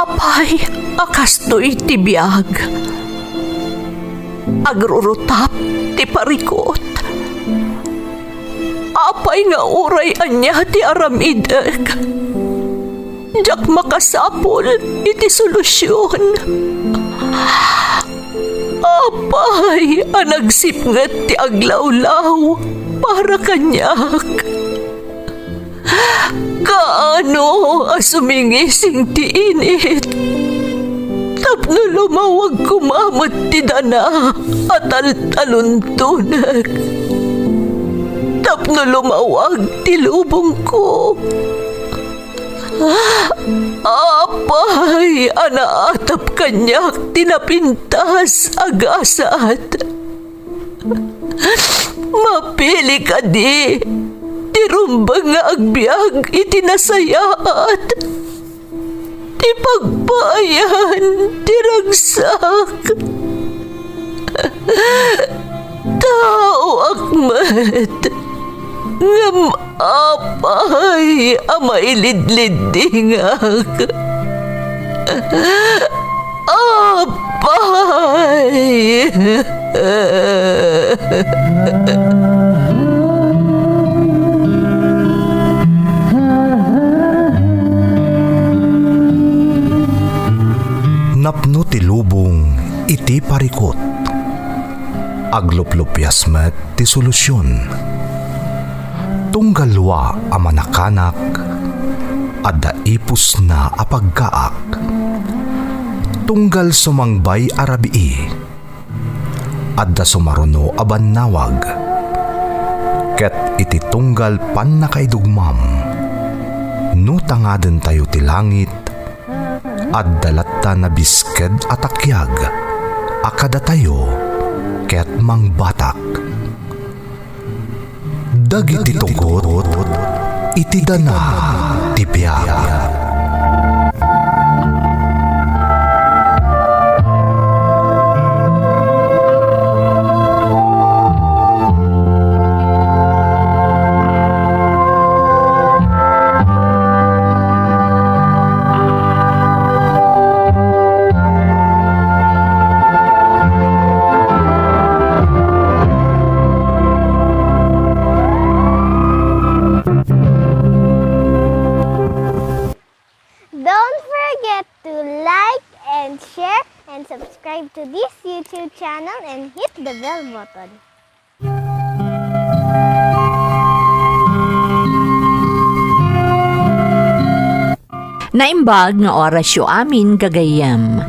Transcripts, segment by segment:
Apay, akastoy ti biyag. Agrurutap ti parikot. Apay nga uray anya ti aramideg. Jak makasapol iti solusyon. Apay, anagsipnget ti aglawlaw para kanyak. Kaano asumingising ti init. Tapno lumawag kumamot ti dana at taluntunag. Tapno lumawag ti lubong ko. Apay, anaatap kanyak tinapintas agasat. Mapili ka di, tirumbang nga agbyag itinasayaat. Ti pagbayan, tiragsak. Tao akmat, ngam apay, amailidlidingak. Apay. Napno ti lubong iti parikot. Agluplupyas met ti solusyon. Tunggalwa a manakanak, adda ipus na apagkaak. Tunggal sumangbay arabii, adda sumaruno abannawag. Ket iti tunggal pan nakaidugmam, no tangaden tayo ti langit, adda latta na bisked atakyag, akada tayo ket mangbatak. Dagiti tugot, iti dana ti biag. Don't forget to like and share and subscribe to this YouTube channel and hit the bell button. Naimbag nga orasyo amin gagayam.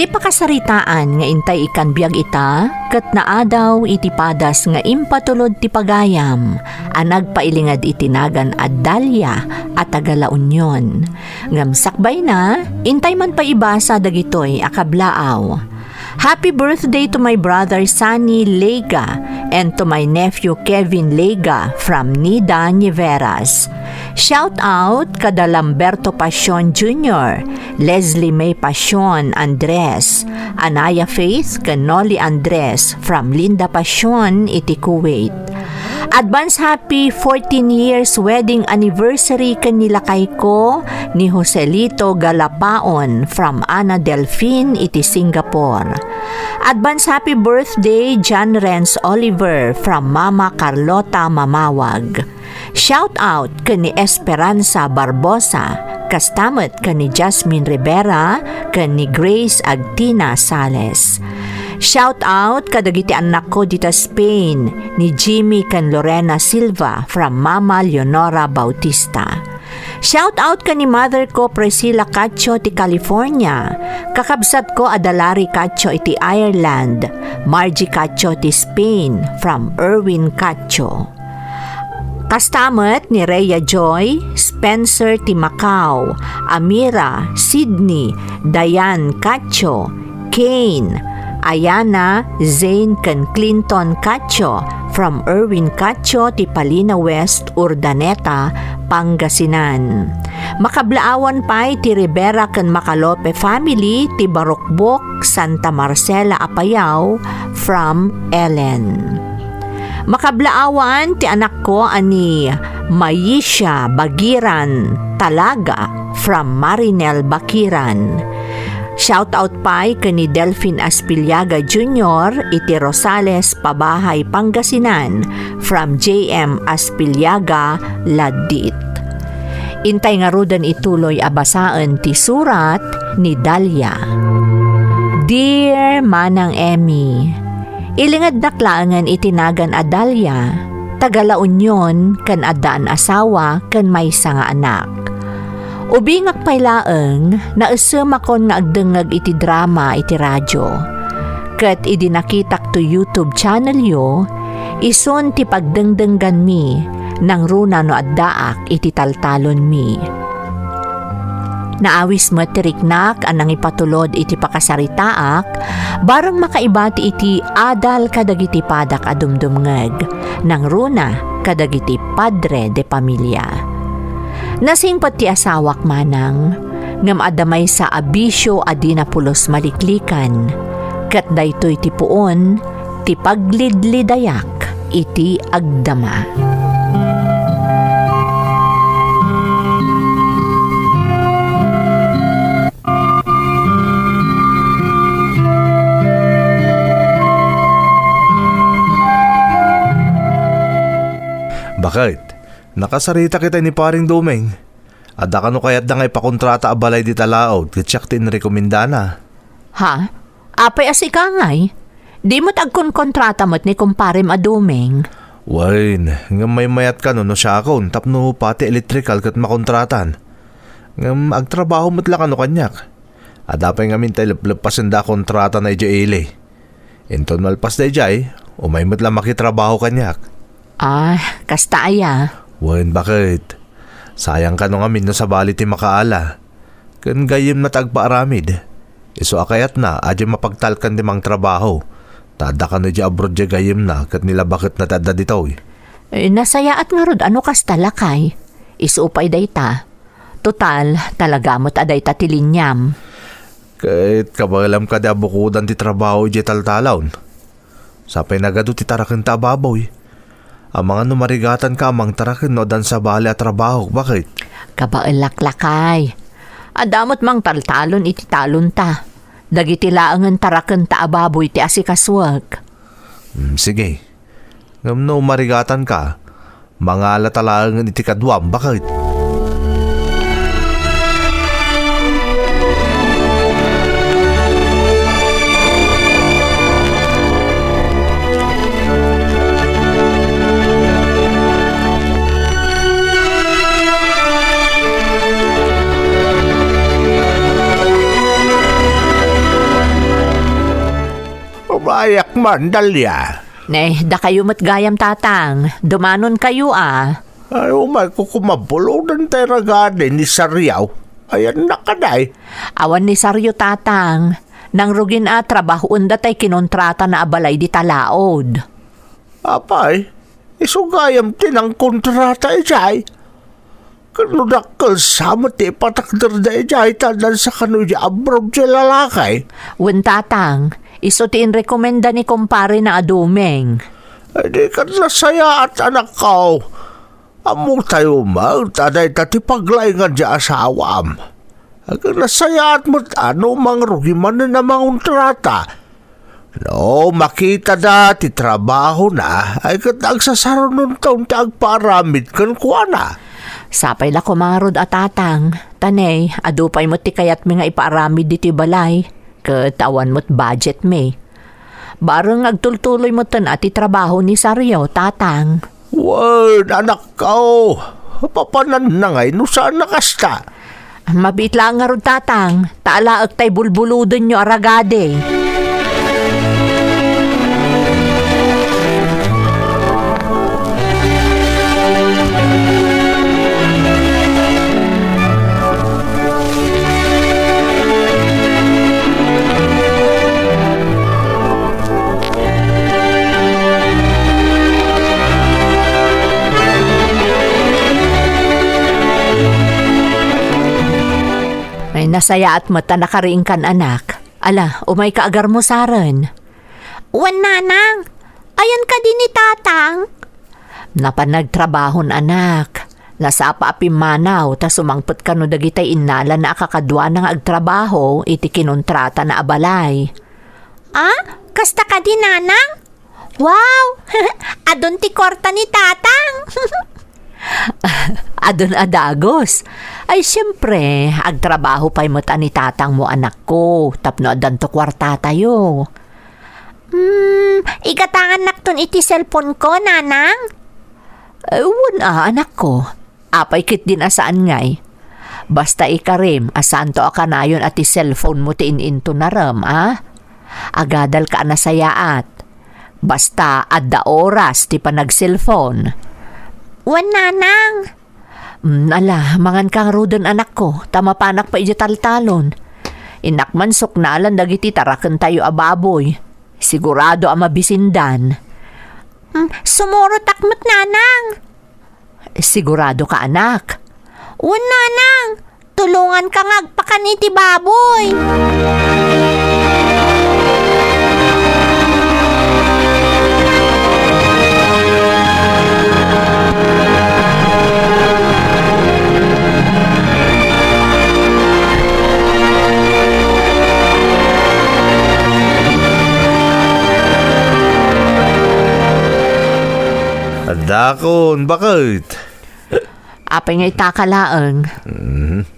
Ti pakasaritaan nga intay ikan biag ita, ket naadaw iti padas nga impatulod ti pagayam, anag pailingad itinagan Adalya at Tagala Union. Ngam sakbay na, intay man pa ibasa dagitoy akablaaw. Happy birthday to my brother Sunny Lega and to my nephew Kevin Lega from Nida Niveras. Shout out kada Lamberto Pasion Jr., Leslie May Pasion Andres, Anaya Faith Canoli Andres from Linda Pasion, iti Kuwait. Advance happy 14 years wedding anniversary kanila kay ko ni Joselito Galapaon from Ana Delfin, iti Singapore. Advance happy birthday John Renz Oliver from Mama Carlota Mamawag. Shout out kani Esperanza Barbosa, kastamet kani Jasmine Rivera, kani Grace Agtina Sales. Shout out kadagiti anak ko dita Spain ni Jimmy kan Lorena Silva from Mama Leonora Bautista. Shout out ka ni mother ko Priscilla Cacho ti California, kakabsat ko Adalari Cacho iti Ireland, Margie Cacho ti Spain from Erwin Cacho. Kastamet ni Rhea Joy, Spencer ti Macau, Amira, Sydney, Diane Cacho, Kane, Ayana, Zane kan Clinton Cacho from Erwin Cacho ti Palina West, Urdaneta, Pangasinan. Makablaawan pa'y ti Rivera kan Macalope family ti Barokbok, Santa Marcela Apayao from Ellen. Makablaawan ti anak ko ani Maisha Bagiran Talaga from Marinel Bakiran. Shoutout pa'y kani Delphine Aspiliaga Jr. iti Rosales, Pabahay, Pangasinan from JM Aspiliaga, Ladit. Intay nga rudan ituloy abasaan ti surat ni Dalia. Dear Manang Emmy, ilingad naklangan itinagan a Dalia, tagala Union kan adaan asawa kan may nga anak. Ubingak pay laeng naesem akon nga agdengeg iti drama iti radyo. Ket idi nakitak to YouTube channel yo, ison ti pagdengdenggan mi nang runa no addaak iti taltalon mi. Naawis mo tiriknak anang ipatulod iti pakasaritaak, barang makaibati iti adal kadagiti padak adumdumngeg, nang runa kadagiti padre de pamilya. Nasingpat ti asawak manang, ngam adamay sa abisyo adina pulos maliklikan, kat daytoy ti puon, ti paglidlidayak iti agdama. Bakit? Nakasarita kita ni paring Dumeng. Adda ka no kaya't da ngay pakontrata a balay di talaod, kitsak tinrekomenda na. Ha? Apay asikangay? Di mo't agkon kontrata mo't ni kumparem a Dumeng. Wain, nga may mayat ka no siya akon, tapno pati electrical kat makontratan. Nga agtrabaho mo't lang ano kanyak. Adapay nga mintay lepasen da kontrata na ijaili. Inton malpas da ijay, umay mo't lang makitrabaho kanyak. Ah, kasta aya. Wain, bakit? Sayang ka no nga min no sa bali ti makaala. Kan gayim na tagpaaramid. Iso akayat na, adya mapagtalkan di mang trabaho. Tada ka na di abroad di gayim na, kat nila bakit natada dito eh. Nasayaat nga rod, ano kasta lakay? Isupay dayta. Total, talaga mo't aday ta tilinyam. Kahit kabalam ka di abukudan ti trabaho di taltalon. Sapay nagado ti tarakin ta baboy. Ang mga numarigatan ka amang tarakin no dan sa bali at trabaho, bakit? Kabaalaklakay. Adamot mang taltalon iti talon ta. Dagiti laangan taraken ta ababoy ti asikaswag. Sige. Ngam no marigatan ka, mga alatalangan iti kadwam, bakit? Ayak man, Dalia. Da kayo matgayam tatang. Dumanon kayo Ay, umay ko kumabulo ng teragade ni Saryaw. Ayan na kaday. Awan ni Saryo tatang. Nang rugin trabahoon datay kinontrata na abalay di talaod. Apay, isugayam tinang kontrata ijay. Kanudakal sama ti patakder da ijay tadan sa kanuja abroad sa lalakay. Wen tatang, iso ti rekomenda ni kumpare na Dumeng. Di ka nasaya at anak ko. Among tayo taday tati paglaingan di asawam. Aga nasaya at ano mang rugi man na manguntrata. No, makita da ti trabaho na ay kat agsasaro nun taon ti agparamid kan kuwa na. Sapay la kumarod tatang. Tanay, adupay mo ti kayat mi nga ipaaramid diti balay. Katawan mo't budget me. Barang agtultuloy mo tan ati trabaho ni Saryo, tatang. Word, anak ko. Papanan na ngay, no saan nakasta? Mabit lang nga ron, tatang. Taalaag tay bulbuludon nyo aragade. Nasaya at mata nakariing kan anak. Ala, umay kaagar mo saran. Wan nanang, ayan ka din ni tatang. Napanagtrabahon anak. Nasa apa manaw ta sumangpet ka no dagitay innala na akakadwa ng agtrabaho iti kinontrata na abalay. Kasta ka di, Nanang? Wow! Adon ti korta ni Tatang. Adon adagos. Ay siyempre, agtrabaho pa'y mata ni tatang mo anak ko. Tapno adan to kwarta tayo. Igatangan nakton iti cellphone ko, Nanang. Wala anak ko. Apay kit din asaan ngay. Basta ikarim, asan to akanayon at ti cellphone mo ti ininto na ram, Agadal ka na sayaat. Basta adda oras ti panag-cellphone. Wan, Nanang. Ala, mangan kang rudon anak ko. Tama panak pa iti taltalon. Inakman suknalan dagiti taraken tayo ababoy. Sigurado ang mabisindan. Sumuro takmat, Nanang. Sigurado ka anak. Wan, Nanang. Tulungan ka ngagpakan iti baboy. Dakon, bakit? Apay nga itakalaang.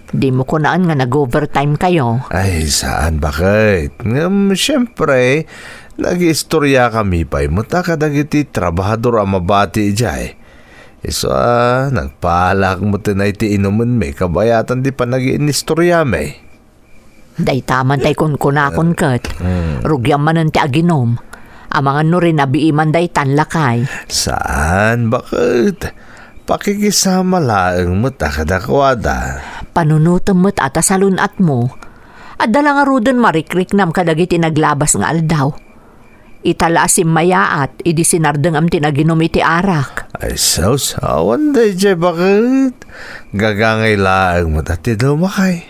Di mo ko naan nga nag-overtime kayo. Ay, saan bakit? Siyempre, nag-istorya kami pa'y mata dagiti trabahador ang mabati ijay. Iso nagpaalak mo tinay ti inuman may kabayatan di pa nag-inistorya may. Day taman tay kunkunakon kat. Rugyang manan ti aginom. Ang mga nurin na biiman day tanlakay. Saan? Bakit? Pakikisama laang mo takadakwada. Panunutom mo't ata salunat mo. At dala nga rudon marikrik nam kadagiti naglabas nga aldaw. Itala asim mayaat, idi sinardeng am tinaginom iti arak. Ay sawan day jay bakit? Gagangay laang mo dati lumakay.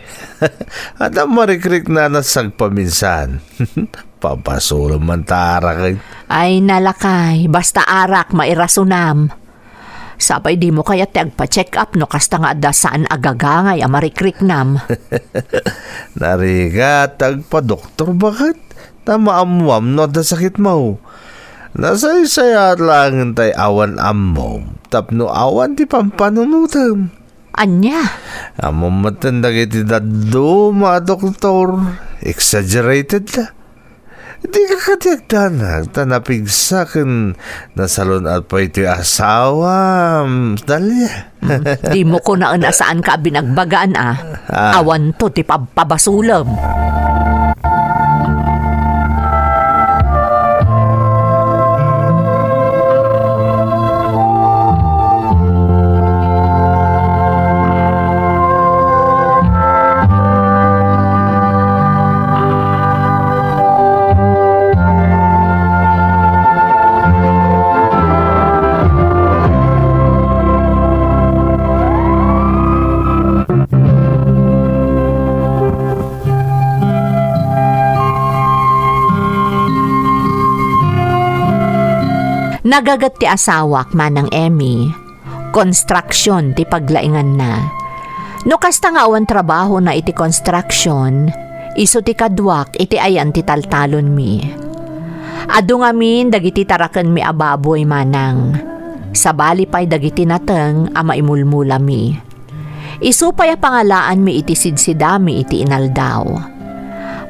At ang marikrik na nasag paminsan. Papasulo man tarak. Ay nalakay, basta arak mairasunam. Sapay di mo kaya tagpa-check up no kasta nga da saan agagangay amarikrik nam. Nariga, tagpa-doktor bakit? Tamaamuam no da sakit mo. Nasaysaya lang tay awan amom. Tapno awan di pampanunutam. Anya? Amom matandag iti daddo mga doktor. Exaggerated la. Di ka katiagdanag, tanapigsakin na salon at pa ito'y asawa. Dalya. Di mo ko naan asaan ka binagbagaan Awan to ti pabasulam. Nagagat ti asawak manang Emmy. Construction ti paglaingan na. No kasta nga awan trabaho na iti construction, iso ti kadwak iti ayan ti taltalon mi. Adu ngamin dagiti taraken mi ababoy manang. Sabali pa'y dagiti nateng ama imulmula mi. Isu pa'y pangalaan mi iti sidsidami iti inaldaw.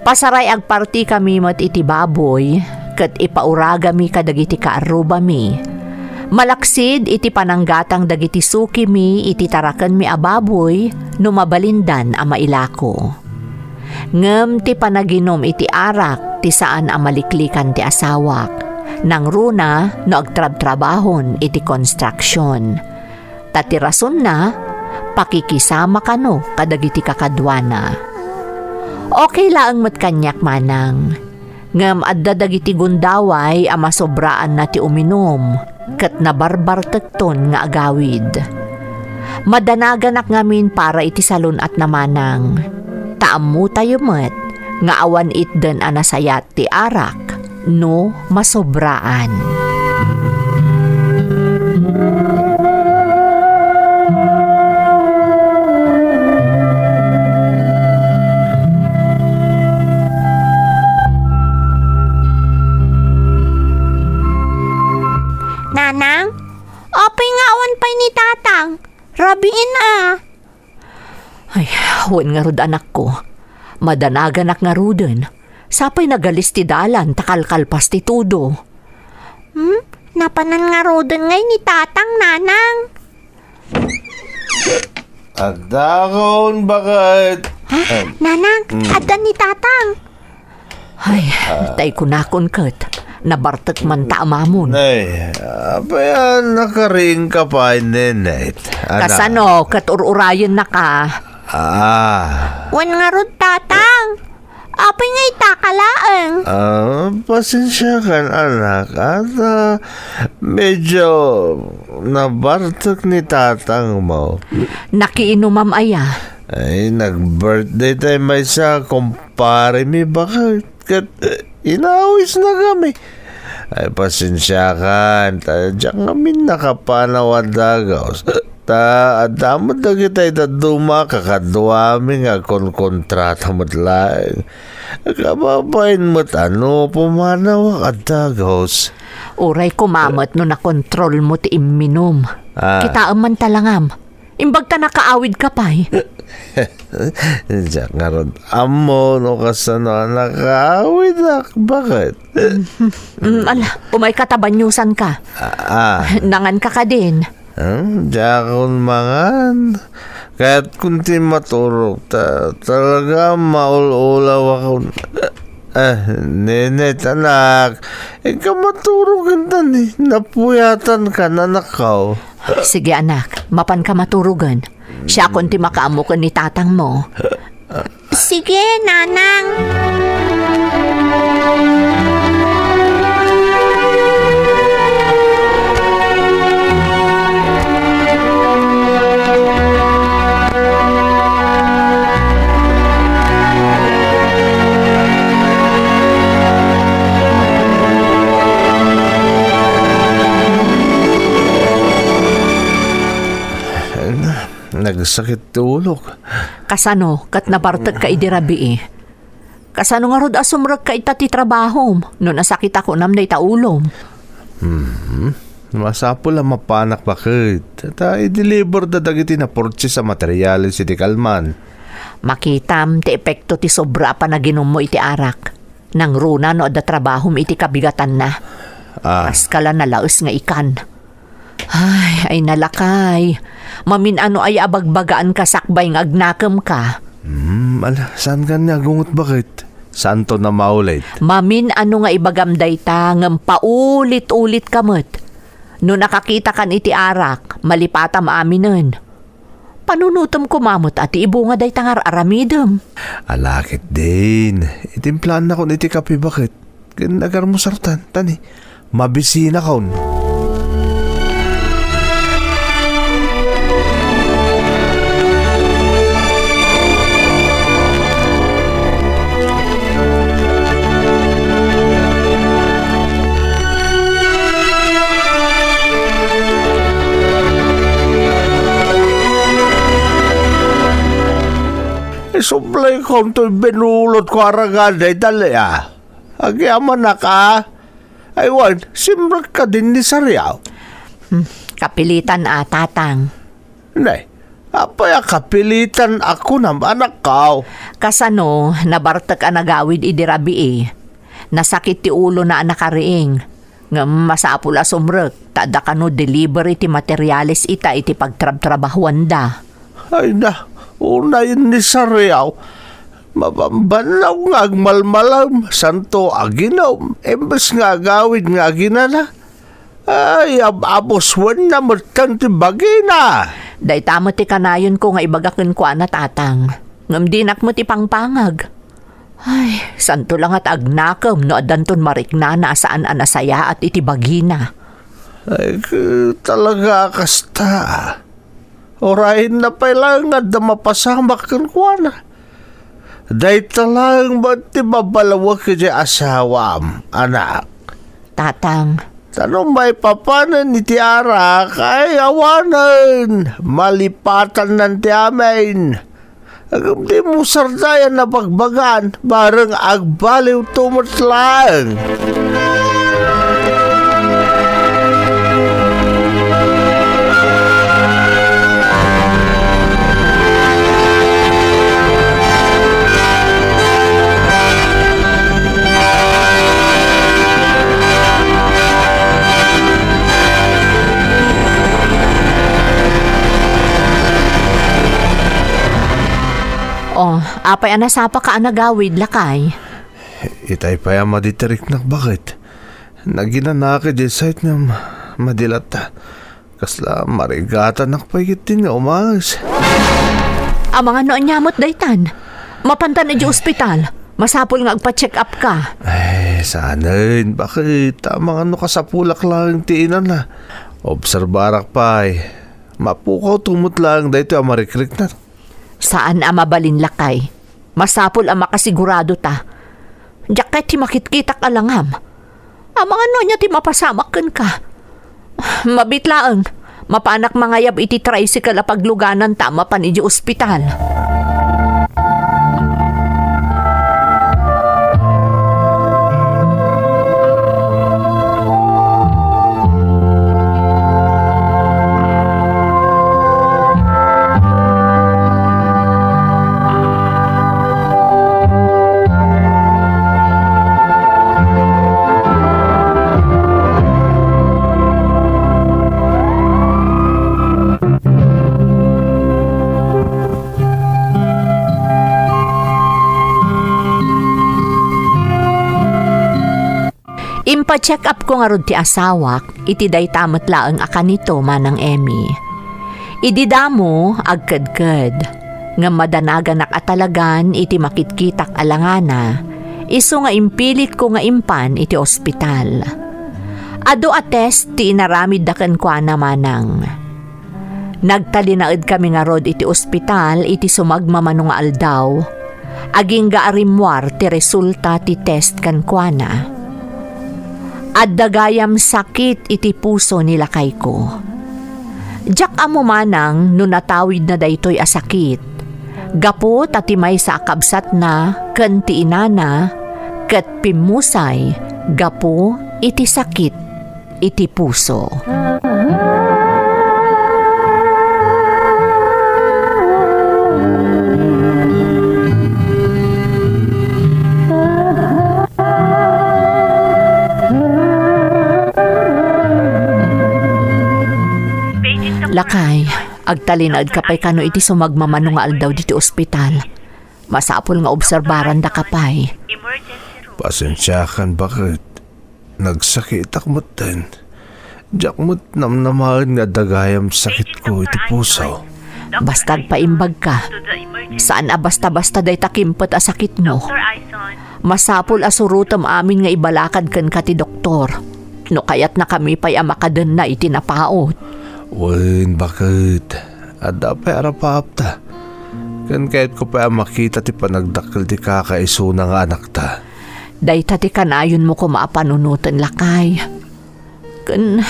Pasaray agparti kami mat iti baboy, ket ipauraga mi kadagiti kaaruba mi. Malaksid iti pananggatang dagiti suki mi iti taraken mi ababoy no mabalindan a mailako. Ngem ti panaginom iti arak ti saan a maliklikan ti asawak. Nang runa no agtrab-trabahon iti construction. Tati rason na pakikisama kano kadagiti kakadwana. Okay laang met kanyak manang. Ngam adda dagiti gundaway a masobraan na ti uminom ket nabarbar tekton nga agawid. Madanaganak ngamin para iti salon at namanang. Taammo tayo met nga awan itden a nasayat ti arak no masobraan. Rabiin Ay, huwag nga rod anak ko. Madanagan nga ruden. Sapay nagalis ti dalan, takalkalpas ti tudo. Napanan nga roden ngay ni tatang nanang. Adakon bakit? Nanang, adan ni tatang. Ay, tay kunakon kat. Nabartek man ta amamon. Nay, apayan nakaring ka pa nenet. Kasano, kat ururayan na ka. Wan nga rod tatang. Apay nga itakalaang. Pasensya kan anak at medyo nabartok ni tatang mo. Nakiinumam aya. Ay, nag-birthday tayo may sa kumpare mi bakit? Kat inawis na kami. Ay, pasensya kan. Diyan kami nakapanawadagaw. Adamot na kita itaduma kakadwami nga kontrata mo't lang. Kababain mo't pumanawak at dagos. Uray kumamot no nakontrol mo ti imminom. Kita man talangam. Imbag ta nakaawid ka pa'y. Diyan nga ron. Amo no kasano nakaawid ak. Bakit? Ala, umay katabanyusan ka. Nangan ka din. Diyan mangan. Kahit kunti maturok talaga maululaw ako. Nenet anak, ikaw maturugan tan napuyatan ka na nakaw. Sige anak, mapan ka maturugan. Siya kunti makaamukan ni tatang mo. Sige, nanang. Nagsakit tulog. Kasano, kat nabartag ka idirabi Kasano nga rod asumrag ka itati trabahom. No nasakit ako namday taulom. Masapo lang mapanak bakit. I-deliver da dagiti na purchase sa materyales iti kalman. Makitam ti epekto ti sobra pa na ginom mo iti arak. Nang runa no da trabahom iti kabigatan na. Askala na laos nga ikan. Ay nalakay. Mamin ano ay abagbagaan ka sakbay ng agnakam ka. Saan ka niya gungot bakit? Saan to na maulit? Mamin ano nga ibagamday ta ngam paulit-ulit kamot. No nakakita kan iti arak, malipatam aminan. Panunutom kumamot at ibunga day tangar aramidem. Alakit din. Itimplaan na kon iti kape bakit? Kinagar mo sartan, tani. Mabisina kaon. Sublay ko ito'y binulot ko aragan ay dali Agyaman na ka. Aywan, simrak ka din ni Saryaw. Kapilitan tatang. Nay, apay kapilitan ako naman akaw. Kasano, nabartag anagawid idirabi Nasakit ti ulo na anakariing. Nga masapula sumrek, tada ka no delivery ti materyales ita iti pagtrab-trabahuan da. Ay na, unayin ni Saryaw. Mabambanaw nga agmalmalam, santo aginaw, embes nga agawid nga aginana. Ay, aboswan na matang ti bagina. Day tamo ti kanayon ko nga ibagakin ko na tatang. Ngam dinak mo ti pangpangag. Ay, santo lang at agnakam no adanton marikna na saan anasaya at iti bagina. Ay, talaga kasta. Orahin na pailang nga damapasamak kan kwa na. Day talang ba't ti babalawak ki asawam, anak? Tatang. Tanong may papanan ni Tiara kay awanan. Malipatan ng tiamin. Agam di mo sardayan na bagbagan. Barang agbaliw tumot lang. O, apay anasapa ka anagawid, lakay. Itay pa yung maditirik na bakit? Naginanakid yung site nga madilat. Kasla marigata nakapagit din nga umagas. Ang mga noon nyamot daytan. Mapantan na di ospital. Masapol nga agpa-check up ka. Ay, sanayin. Bakit? Mga ano ka sa pulak lang tiinan na. Obserbarak pa ay. Mapukaw tumot lang dahito ang marikrik na. Saan ang mabalin lakay? Masapol ang makasigurado ta. Diyak kahit ti makitkitak alangam. Ang mga no niya ti mapasamakan ka. Mabitlaang, mapanak mangayab iti tricycle a pagluganan tama pa ni di ospital. Impa-check up ko nga rod ti asawak, iti day tamat laang akanito manang Emmy. Ididamo agkad-kad, nga madanagan atalagan iti makitkitak alangana, iso nga impilit ko nga impan iti ospital. Ado ates ti inaramid daken kwa na manang. Nagtalinaed kami nga rod iti ospital iti sumagmamano nga aldaw, aging gaarimwar ti resulta ti test kan kwa na. At dagayam sakit iti puso nila kay ko. Diyak amo manang no natawid na daytoy asakit. Gapo tatimay sa akabsat na ken ti inana ket pimusay gapo iti sakit iti puso. Lakay, agtalinaad kapay kano iti sumagmamano nga aldaw diti ospital. Masapol nga obserbaran da kapay. Pasensyakan bakit? Nagsakit akmot din. Diyak mo't namnamahan nga dagayam sakit ko iti puso. Bastag paimbag ka. Saan a basta-basta day takimpot a sakit mo? Masapol asurutom amin nga ibalakad kan ka ti doktor. No kayat na kami pa'y amakadan na iti napaot. Wen, bakit? Ada pa arapapta. Kan kahit ko pa makita ti panagdakil ti kakaiso ng anak ta. Dayta ti kanayon mo ko maapanunutan lakay. Kan,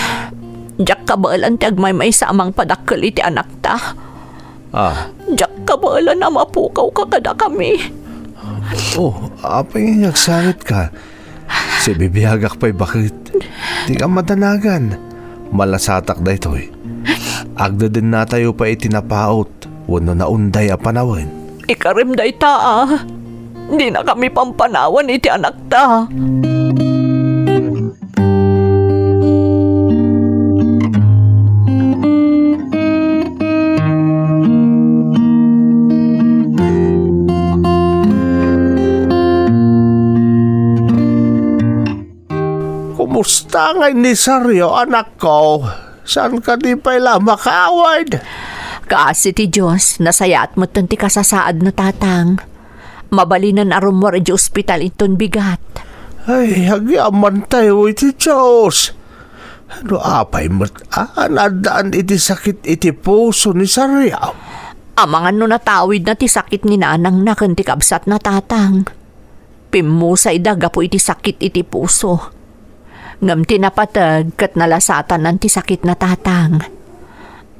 diyak kabalan ti agmay sa amang padakil iti anak ta. Diyak kabalan na mapukaw ka kada kami. Oh, apa yung nagsangit ka? Si bibiyagak pa'y bakit? Di ka madanagan. Malasatak da ito'y. Agda din na tayo pa itinapaot. Wano na unday a panawan. Ikarim day ta Di na kami pampanawan iti anak ta. Kumusta nga ni Saryo, anak ko? Saan ka di pala makaawad? Kaasi ti Diyos, nasayaat mo tanti kasasaad na tatang. Mabalinan arumor iti ospital iton bigat. Ay, hagyaman tayo iti Diyos. Ano apay mo't anadaan iti sakit iti puso ni Saryo? Amangan no natawid na ti sakit ni nanang naken ti kabsat na tatang. Pimusay daga po iti sakit iti puso. Ngam tinapatag kat nalasatan ng ti sakit na tatang.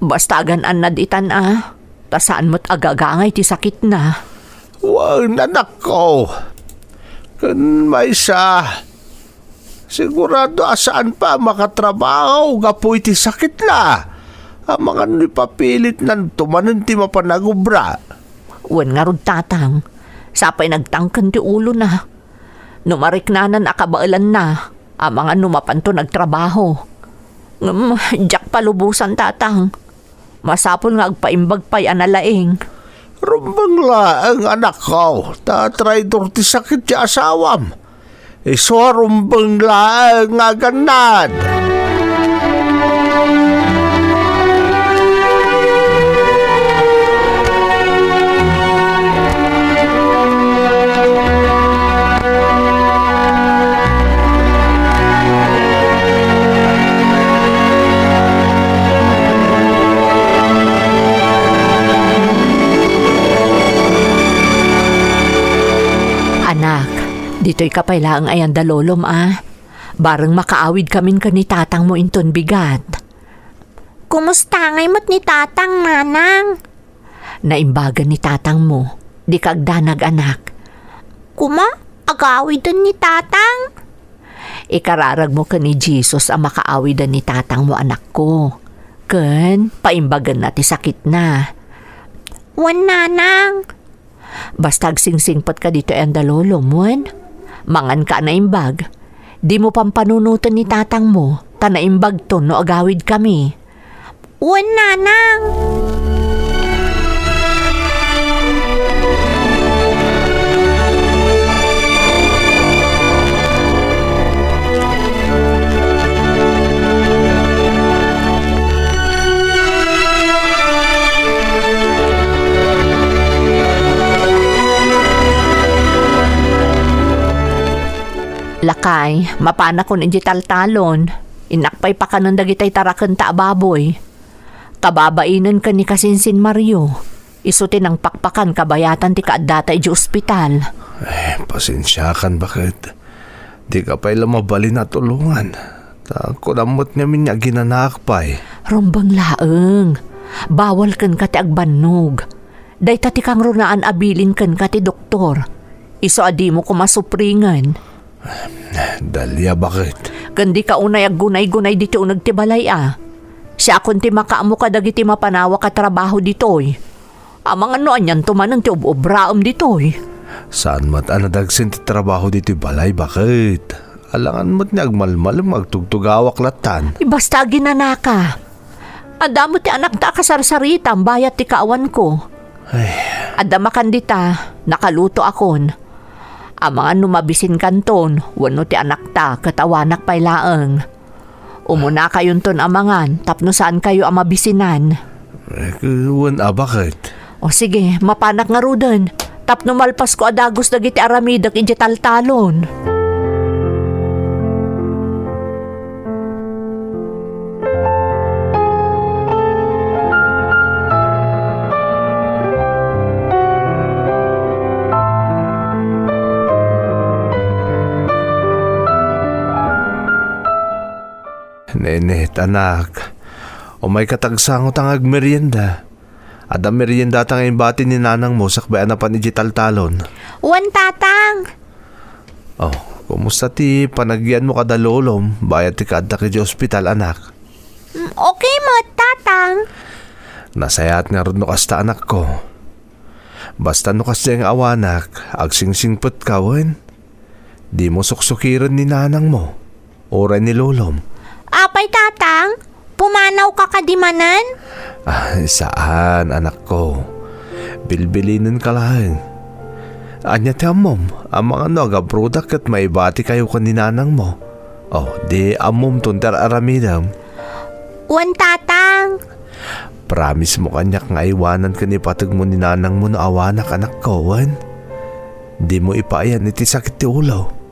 Bastagan anad itan tasaan mo't agagangay ti sakit na. Wag nanak ko. Kan may sa sigurado asaan pa makatrabaho gapo iti sakit na. Ang mga nipapilit nan tumanin ti mapanagubra. Wan nga rod tatang. Sapay nagtangkan ti ulo na. Numariknanan akabailan na. Ang mga numapanto nagtrabaho. Diyak palubusan tatang. Masapol nga agpaimbag pa'y analaing. Rumbang laang anak ko, tatraidor ti sakit ti asawam. Iso rumbang laang nga ganad. Anak, dito'y kapailaang ayan dalolom Barang makaawid kamin ka ni tatang mo inton bigat. Kumusta ngay mo't ni tatang, nanang? Naimbagan ni tatang mo, di kagdanag anak. Kuma, agawidan ni tatang? Ikararag mo ka ni Jesus ang makaawidan ni tatang mo anak ko. Ken, paimbagan na ti sakit na. Wan nanang. Basta agsingsingpat ka dito ang dalolom, wan. Mangan ka na imbag. Di mo pampanunutan ni tatang mo, tanaimbag to no agawid kami. Wan nanang. Lakay, mapana kon inji taltalon. Inakpay pa ka nun dagitay tarakan ta baboy. Kababainan ka ni Kasinsin Mario. Isutin ang pakpakan kabayatan ti kaadata iji ospital. Pasensyakan bakit? Di ka pa'y lamabali na tulungan. Kunamot niya minya ginanakpay. Rumbang laeng. Bawal kan ka ti agbannog. Day tati kang runaan abilin kan ka ti doktor. Iso adi mo kumasupringan. Dalia, bakit? Kandi ka unay aggunay-gunay dito nagtibalay Siya akong ti makaamo ka dagiti mapanawa ka trabaho ditoy. Amang ano anyan tumanan ti obraam ditoy. Saan mat anadagsin ti trabaho dito'y balay, bakit? Alangan mo't niya agmalmal magtugtugawak latan. Basta ginanaka. Adamo ti anak ta kasarsarita bayat ti kaawan ko. Adamakan dita, nakaluto akon. Amangan numabisin kanton, wano ti anak ta, katawanak pay laeng. Umuna kayon ton amangan, tapno saan kayo amabisinan. Bakit? O sige, mapanak nga ruden. Tapno malpas ko adagos dagiti aramidak iti taltalon. Nenet, anak. O may katagsangot ang agmerienda. Ada merienda tang imbati ni nanang mo sakbayan na pa ni taltalon. Wan tatang. Oh, kumusta ti panagyan mo kadalolom? Bayat ti kadda ki di ospital, anak. Okay mo, tatang. Nasayat nga rin no kasta anak ko. Basta no kasi ang awanak, agsingsingpot ka, wen. Di mo suksukiran ni nanang mo. Oray ni lolom. Apay tatang, pumanaw ka kadimanan? Saan, anak ko? Bilbilinin ka lang. Anya ti amom, ang mga nagabrodak at maibati kayo kaninanang mo. Oh, di amom tuntar aramidam. Wan tatang. Promise mo kanyak nga iwanan ka ni patag mo ni nanang mo na awanak, anak ko, wan. Di mo ipaayan iti sakit ti ulo.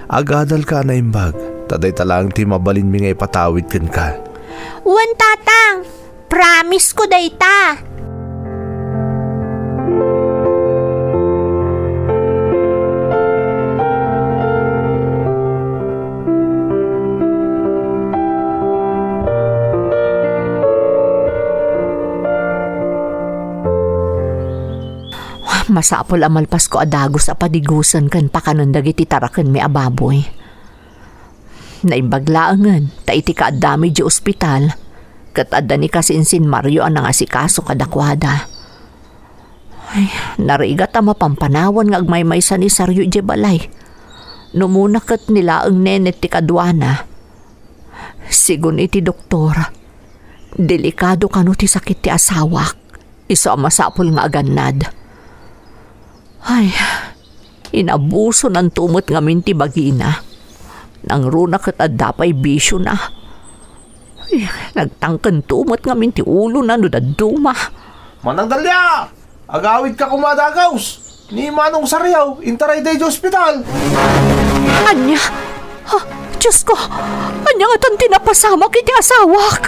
Agadal ka na imbag. Taday talang ti mabalin mi nga ipatawid kan ka. Wan tatang, promise ko dayta. Masapol amalpas ko adagos apadigusan kan pakanon dagiti taraken mi ababoy. Naimbaglaangan, taiti ka adami di ospital, kat adda ni Kasinsin Mario ang nangasikaso kadakwada. Ay, narigat ang mapampanawan nga agmaymay sa ni Saryo di balay. Numuna kat nila ang nenet ti kadwana. Sigun iti doktor, delikado kano ti sakit ti asawak. Iso ang masapol nga aganad. Ay, inabuso ng tumot nga minti bagina. Nang runa kat adapay bisyo na. Ay, nagtangkan tumot nga minti ulo na no daduma. Manang Dalya! Agawid ka kumadagaws! Ni Manong Saryaw, intaray day sa ospital! Anya? Ha? Diyos ko! Anya nga tan tinapasamak iti asawak!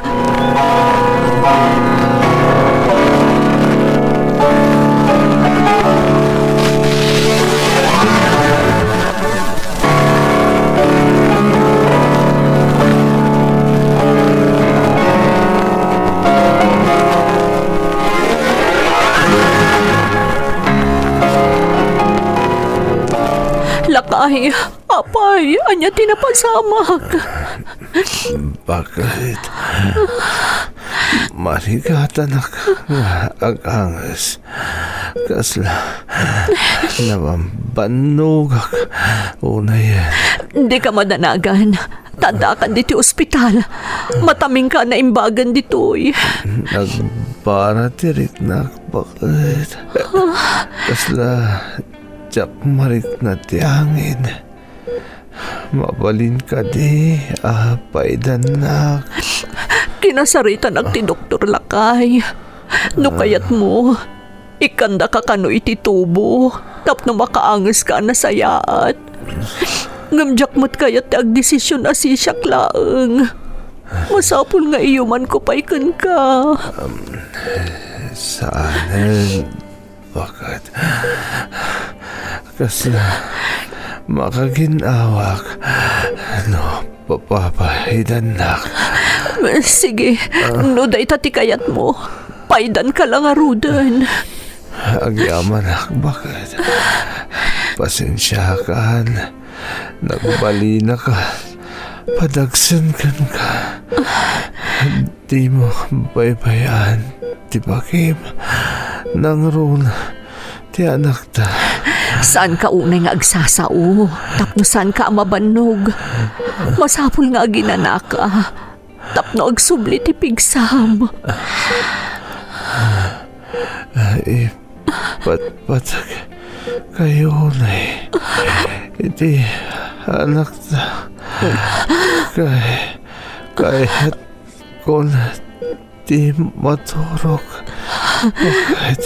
Lakay, apay, anya tinapasamak. Bakit? Marigatan ako nga agangas. Kasla namambanog ako. Unay yan. Di ka madanagan. Tadakan dito ospital. Mataming ka na imbagan dito'y. Nagpara tirik na bakit? Kasla tsak marik na tiyangin. Mabalin ka di, apay danak. Kinasaritan ang ti Doktor Lakay. No kayat mo, ikanda ka kano iti tubo. Tapno makaangas ka na sayaat. Ngamjak mo't kayat ag desisyon asisyak laeng. Masapul nga iyuman ko pa ikan ka. Saan? Bakit? Kasi makaginawak. No, papapahidanak. Sige, no day tatikayat mo. Paidan ka lang arudan. Agyaman ak, bakit? Pasensya kan. Nagbali na ka. Padagsan kan ka. Di mo baybayan. Di ba, Kim? Nang ron, ti anak ta. Saan ka unay nga agsasao? Tapno saan ka mabanog? Masapul nga ginanak ka. Tapno agsubli ti pigsam. Patpatag kayo na iti anak ta. Kahit kung di maturok. Bakit?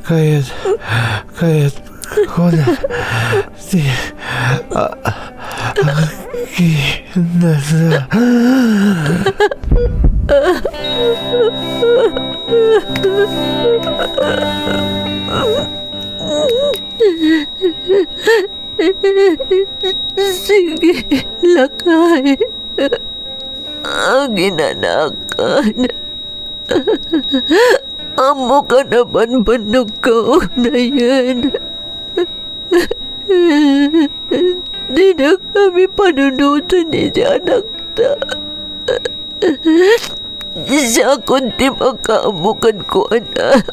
Kahit kung di kinala. Sige, Lakay. Ang ginanakan. Amo ka naman banog ka na yan. Di na kami panunutan ni si anak ta. Siya kundi makaamukan ko, anak.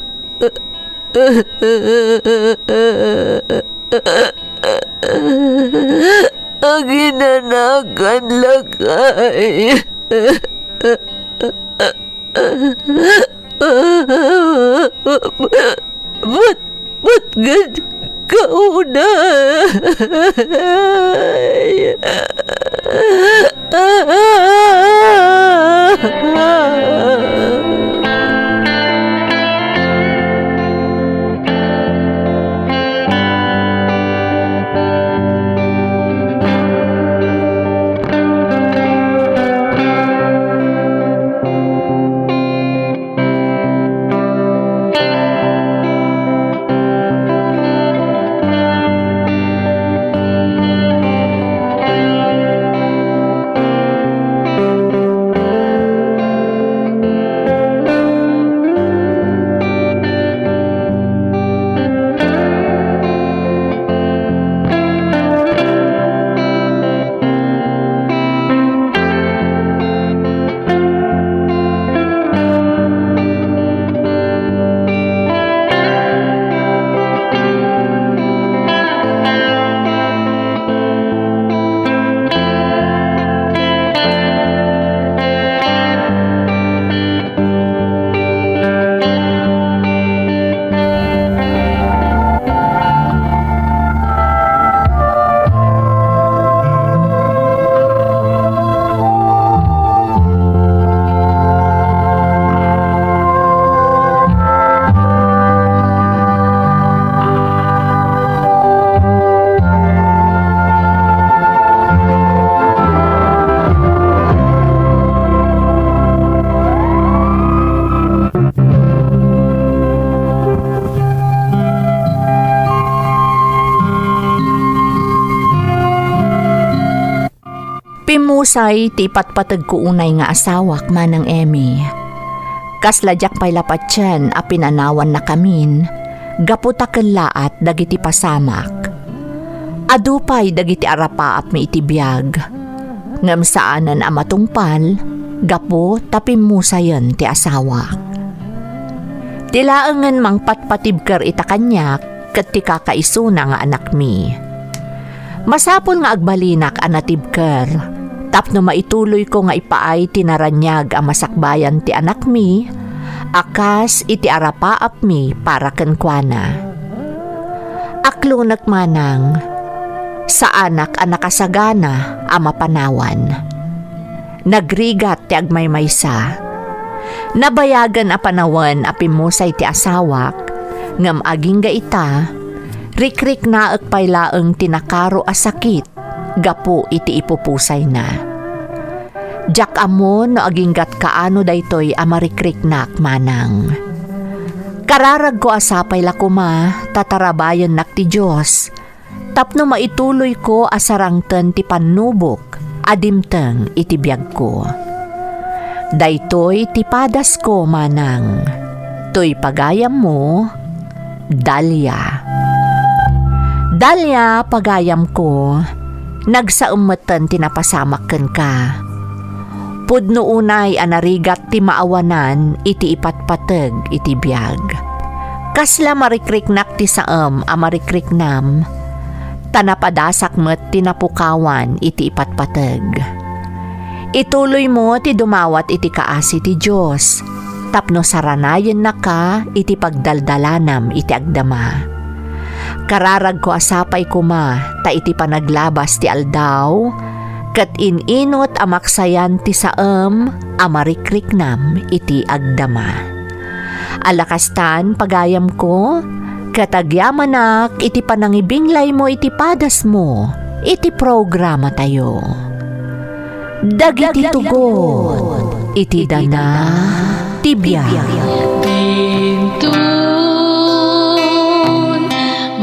Ang ginanakan, Lakay. Ba't gan kauna? Musay ti ipatpatag ko unay nga asawak manang Emmy. Kasladyak pay lapatyan a pinanawan na kamin, gaputa laat dagiti pasamak. Adupay dagiti arapaap mi itibiyag. Ngam saanan a matungpal, gapo tapim musayan ti asawak. Tilaangan mang patpatibker ita kanyak ket ti kakaisuna nga anak mi. Masapol nga agbalinak a natibker, tapno maituloy ko nga ipaay tinaranyag a masakbayan ti anak mi, akas iti arapaap mi para kenkwana. Aklunak manang, sa anak a nakasagana a mapanawan. Nagrigat ti agmaymaysa. Nabayagan a panawan a pimusay ti asawak, ngam aging ga ita, rikrik na pay laeng tinakaro a sakit, gapo iti ipupusay na. Jak amon no aginggat kaano daytoy a marikriknak manang. Kararag ko asapay lakuma, tatarabayan nak ti Diyos, tapno maituloy ko asarangten ti panubok, adimteng iti biyag ko. Daytoy ti padas ko manang, toy pagayam mo, Dahlia. Dahlia, pagayam ko, nagsaumatan tinapasamak ken ka. Pudno unay anarigat ti maawanan iti ipatpateg iti biyag. Kasla marikriknak ti saem a marikriknam, tanapadasak met tinapukawan iti ipatpateg. Ituloy mo ti dumawat iti kaasi ti Diyos, tapno saranayen na ka iti pagdaldalanam iti agdama. Kararag ko asapay kuma ta iti panaglabas ti aldaw, ket ininot amaksayan ti saem a marikriknam iti agdama. Alakastan pagayam ko, katagyamanak iti panangibinglay mo iti padas mo, iti programa tayo. Dagiti tugot, iti dana, tibiyag. Bintun,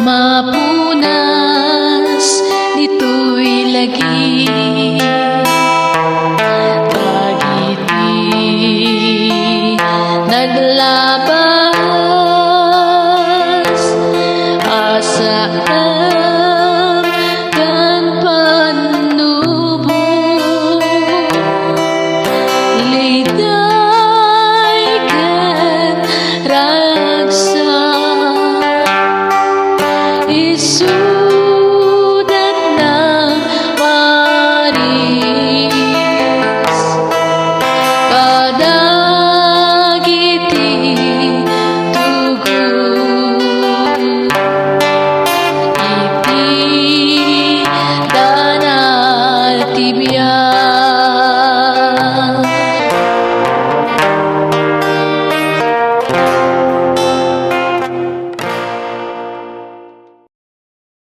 mapunas, dito'y lagi. Dagiti, naglaba